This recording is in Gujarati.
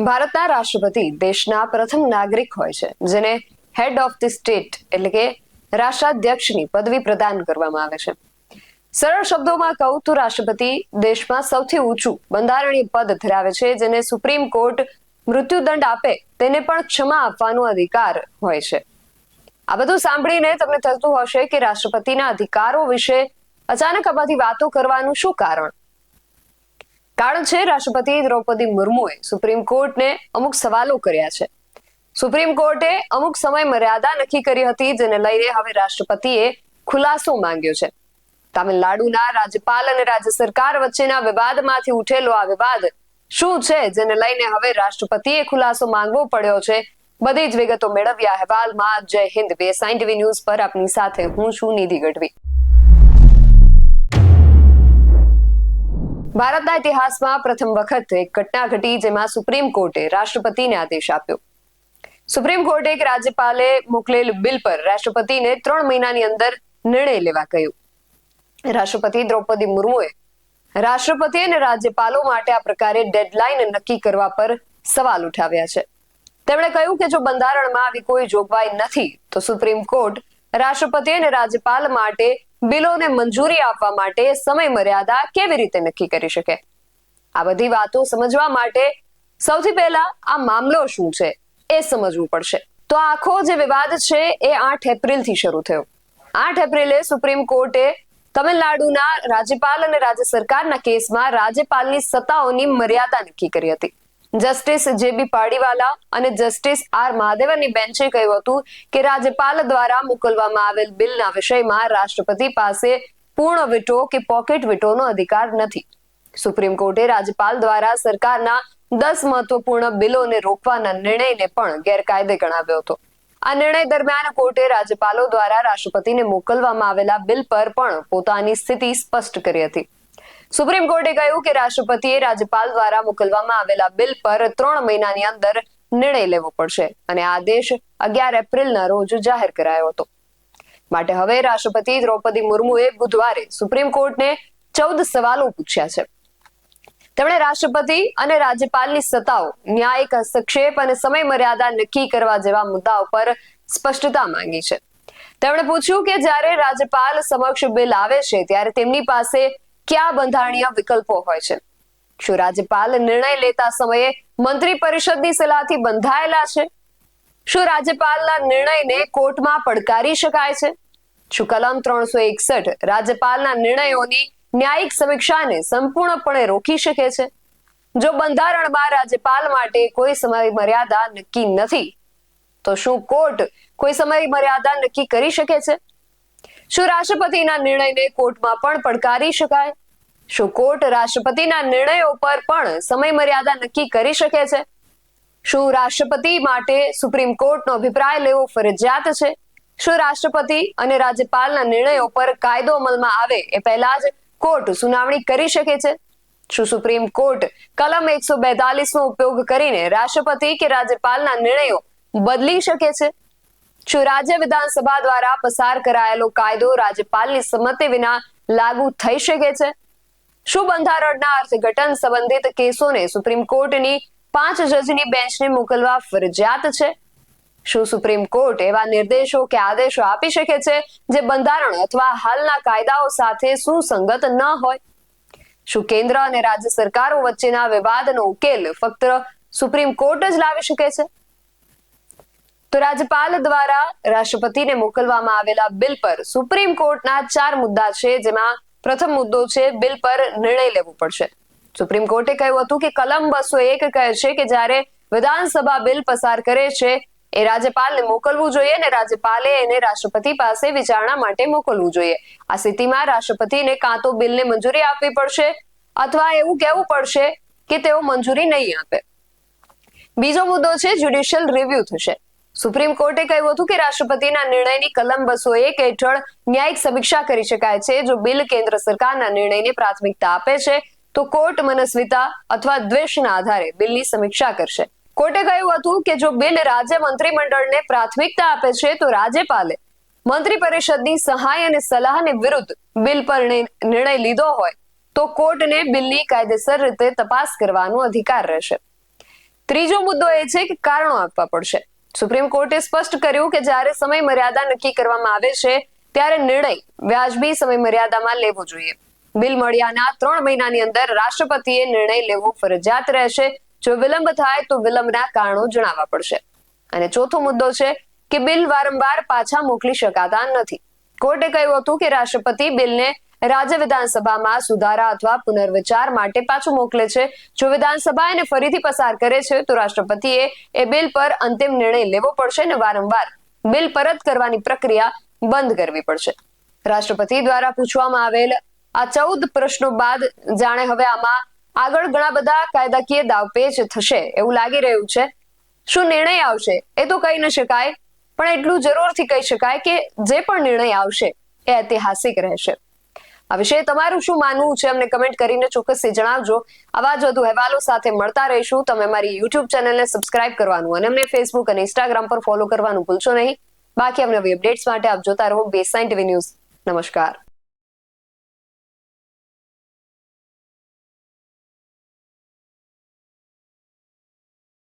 ભારતના રાષ્ટ્રપતિ દેશના પ્રથમ નાગરિક હોય છે જેને હેડ ઓફ ધ સ્ટેટ એટલે કે રાષ્ટ્રાધ્યક્ષની પદવી પ્રદાન કરવામાં આવે છે. સરળ શબ્દોમાં કહું તો રાષ્ટ્રપતિ દેશમાં સૌથી ઊંચું બંધારણીય પદ ધરાવે છે, જેને સુપ્રીમ કોર્ટ મૃત્યુદંડ આપે તેને પણ ક્ષમા આપવાનો અધિકાર હોય છે. આ બધું સાંભળીને તમને થતું હશે કે રાષ્ટ્રપતિના અધિકારો વિશે અચાનક આ બધી વાતો કરવાનું શું કારણ છે રાષ્ટ્રપતિ દ્રૌપદી મુર્મુએ સુપ્રીમ કોર્ટને અમુક સવાલો કર્યા છે. સુપ્રીમ કોર્ટે અમુક સમય મર્યાદા નક્કી કરી હતી, જેને લઈને હવે રાષ્ટ્રપતિએ ખુલાસો માંગ્યો છે. તામિલનાડુના રાજ્યપાલ અને રાજ્ય સરકાર વચ્ચેના વિવાદમાંથી ઉઠેલો આ વિવાદ શું છે, જેને લઈને હવે રાષ્ટ્રપતિએ ખુલાસો માંગવો પડ્યો છે. બધી જ વિગતો મેળવ્યા અહેવાલમાં. જય હિન્દ. BSI TV ન્યૂઝ પર આપની સાથે હું છું નિધિ ગઢવી. ભારતના ઇતિહાસમાં પ્રથમ વખત એક ઘટના ઘટી જેમાં સુપ્રીમ કોર્ટે રાષ્ટ્રપતિને આદેશ આપ્યો. સુપ્રીમ કોર્ટે એક રાજ્યપાલે મોકલેલ બિલ પર રાષ્ટ્રપતિને 3 મહિનાની અંદર નિર્ણય લેવા કહ્યું. રાષ્ટ્રપતિ દ્રૌપદી મુર્મુએ રાષ્ટ્રપતિ અને રાજ્યપાલો માટે આ પ્રકારે ડેડલાઇન નક્કી કરવા પર સવાલ ઉઠાવ્યા છે. તેમણે કહ્યું કે જો બંધારણમાં આવી કોઈ જોગવાઈ નથી તો સુપ્રીમ કોર્ટ રાષ્ટ્રપતિ અને રાજ્યપાલ માટે બિલોને મંજૂરી આપવા માટે સમય મર્યાદા કેવી રીતે નક્કી કરી શકે? આ બધી વાતો સમજવા માટે સૌથી પહેલા આ મામલો શું છે એ સમજવું પડશે. તો આખો જે વિવાદ છે એ 8 એપ્રિલથી શરૂ થયો. 8 એપ્રિલે સુપ્રીમ કોર્ટે તમિલનાડુના રાજ્યપાલ અને રાજ્ય સરકારના કેસમાં રાજ્યપાલની સત્તાઓની મર્યાદા નક્કી કરી હતી. જસ્ટિસ JB પાડીવાલા અને જસ્ટિસ R મહાદેવનની બેન્ચે કહ્યું હતું કે રાજ્યપાલ દ્વારા મોકલવામાં આવેલ બિલના વિષયમાં રાષ્ટ્રપતિ પાસે પૂર્ણ વિટો કે પોકેટ વિટોનો અધિકાર નથી. સુપ્રીમ કોર્ટે રાજ્યપાલ દ્વારા સરકારના 10 મહત્વપૂર્ણ બિલોને રોકવાના નિર્ણયને પણ ગેરકાયદે ગણાવ્યો હતો. આ નિર્ણય દરમિયાન કોર્ટે રાજ્યપાલો દ્વારા રાષ્ટ્રપતિને મોકલવામાં આવેલા બિલ પર પણ પોતાની સ્થિતિ સ્પષ્ટ કરી હતી. સુપ્રીમ કોર્ટે કહ્યું કે રાષ્ટ્રપતિએ રાજ્યપાલ દ્વારા મોકલવામાં આવેલા બિલ પર 3 મહિનાની અંદર નિર્ણય લેવો પડશે અને આ આદેશ 11 એપ્રિલના રોજ જાહેર કરાયો હતો. માટે હવે રાષ્ટ્રપતિ દ્રૌપદી મુર્મુએ બુધવારે સુપ્રીમ કોર્ટને 14 સવાલો પૂછ્યા છે. તેમણે રાષ્ટ્રપતિ અને રાજ્યપાલની સત્તાઓ, ન્યાયિક હસ્તક્ષેપ અને સમય મર્યાદા નક્કી કરવા જેવા મુદ્દાઓ પર સ્પષ્ટતા માંગી છે. તેમણે પૂછ્યું કે જ્યારે રાજ્યપાલ સમક્ષ બિલ આવે છે ત્યારે તેમની પાસે કયા બંધારણીય વિકલ્પો હોય છે? શું રાજ્યપાલ નિર્ણય લેતા સમયે મંત્રી પરિષદની સલાહથી બંધાયેલા છે? શું રાજ્યપાલના નિર્ણયને કોર્ટમાં પડકારી શકાય છે? શું કલમ 361 રાજ્યપાલના નિર્ણયોની ન્યાયિક સમીક્ષાને સંપૂર્ણપણે રોકી શકે છે? જો બંધારણમાં રાજ્યપાલ માટે કોઈ સમય મર્યાદા નક્કી નથી તો શું કોર્ટ કોઈ સમય મર્યાદા નક્કી કરી શકે છે? શું રાષ્ટ્રપતિના નિર્ણયને કોર્ટમાં પણ પડકારી શકાય? શું કોર્ટ રાષ્ટ્રપતિના નિર્ણયો પર પણ સમય મર્યાદા નક્કી કરી શકે છે? શું રાષ્ટ્રપતિ માટે સુપ્રીમ કોર્ટનો અભિપ્રાય લેવો ફરજિયાત છે? શું રાષ્ટ્રપતિ અને રાજ્યપાલના નિર્ણયો પર કાયદો અમલમાં આવે એ પહેલા જ કોર્ટ સુનાવણી કરી શકે છે? શું સુપ્રીમ કોર્ટ કલમ 142 નો ઉપયોગ કરીને રાષ્ટ્રપતિ કે રાજ્યપાલના નિર્ણયો બદલી શકે છે? શું રાજ્ય વિધાનસભા દ્વારા પસાર કરાયેલો કાયદો રાજ્યપાલની સંમતિ વિના લાગુ થઈ શકે છે? શું બંધારણના અર્થઘટન સંબંધિત કેસોને સુપ્રીમ કોર્ટની 5 જજની બેન્ચને મોકલવા ફરજિયાત છે? શું સુપ્રીમ કોર્ટ એવા નિર્દેશો કે આદેશો આપી શકે છે જે બંધારણ અથવા હાલના કાયદાઓ સાથે સુસંગત ન હોય? શું કેન્દ્ર અને રાજ્ય સરકારો વચ્ચેના વિવાદનો ઉકેલ ફક્ત સુપ્રીમ કોર્ટ જ લાવી શકે છે? તો રાજ્યપાલ દ્વારા રાષ્ટ્રપતિને મોકલવામાં આવેલા બિલ પર સુપ્રીમ કોર્ટના 4 મુદ્દા છે, જેમાં પ્રથમ મુદ્દો છે બિલ પર નિર્ણય લેવો પડશે. સુપ્રીમ કોર્ટે કહ્યું હતું કે કલમ 201 કહે છે કે જ્યારે વિધાનસભા બિલ પસાર કરે છે એ રાજ્યપાલને મોકલવું જોઈએ અને રાજ્યપાલે એને રાષ્ટ્રપતિ પાસે વિચારણા માટે મોકલવું જોઈએ. આ સ્થિતિમાં રાષ્ટ્રપતિને કાં તો બિલને મંજૂરી આપવી પડશે અથવા એવું કહેવું પડશે કે તેઓ મંજૂરી નહીં આપે. બીજો મુદ્દો છે જ્યુડિશિયલ રિવ્યુ થશે. સુપ્રીમ કોર્ટે કહ્યું હતું કે રાષ્ટ્રપતિના નિર્ણયની કલમ 201 હેઠળ ન્યાયિક સમીક્ષા કરી શકાય છે. જો બિલ કેન્દ્ર સરકારના નિર્ણયને પ્રાથમિકતા આપે છે તો કોર્ટ મનસ્વીતા અથવા દ્વેષના આધારે બિલની સમીક્ષા કરશે. કોર્ટે કહ્યું હતું કે જો બિલ રાજ્ય મંત્રીમંડળને પ્રાથમિકતા આપે છે તો રાજ્યપાલે મંત્રી પરિષદની સહાય અને સલાહને વિરુદ્ધ બિલ પર નિર્ણય લીધો હોય તો કોર્ટને બિલની કાયદેસર રીતે તપાસ કરવાનો અધિકાર રહેશે. ત્રીજો મુદ્દો એ છે કે કારણો આપવા પડશે. સુપ્રીમ કોર્ટે સ્પષ્ટ કર્યું કે જ્યારે સમય મર્યાદા નક્કી કરવામાં આવે છે ત્યારે નિર્ણય વ્યાજબી સમય મર્યાદામાં લેવો જોઈએ. બિલ મળ્યાના 3 મહિનાની અંદર રાષ્ટ્રપતિએ નિર્ણય લેવો ફરજિયાત રહેશે. જો વિલંબ થાય તો વિલંબના કારણો જણાવવા પડશે. અને ચોથો મુદ્દો છે કે બિલ વારંવાર પાછા મોકલી શકાતા નથી. કોર્ટે કહ્યું હતું કે રાષ્ટ્રપતિ બિલને રાજ્ય વિધાનસભામાં સુધારા અથવા પુનર્વિચાર માટે પાછું મોકલે છે. જો વિધાનસભા એને ફરીથી પસાર કરે છે તો રાષ્ટ્રપતિએ એ બિલ પર અંતિમ નિર્ણય લેવો પડશે અને વારંવાર બિલ પરત કરવાની પ્રક્રિયા બંધ કરવી પડશે. રાષ્ટ્રપતિ દ્વારા પૂછવામાં આવેલ આ 14 પ્રશ્નો બાદ જાણે હવે આમાં આગળ ઘણા બધા કાયદાકીય દાવપેચ થશે એવું લાગી રહ્યું છે. શું નિર્ણય આવશે એ તો કહી ન શકાય, પણ એટલું જરૂરથી કહી શકાય કે જે પણ નિર્ણય આવશે એ ઐતિહાસિક રહેશે. આ વિશે તમારું શું માનવું છે અમને કમેન્ટ કરીને ચોક્કસથી જણાવજો. આવા જ વધુ અહેવાલો સાથે મળતા રહીશું. તમે મારી YouTube ચેનલને સબસ્ક્રાઇબ કરવાનું અને અમને Facebook અને Instagram પર ફોલો કરવાનું ભૂલશો નહીં. બાકી નવી અપડેટ્સ માટે આપ જોતા રહો બેઝ9 TV ન્યૂઝ. નમસ્કાર.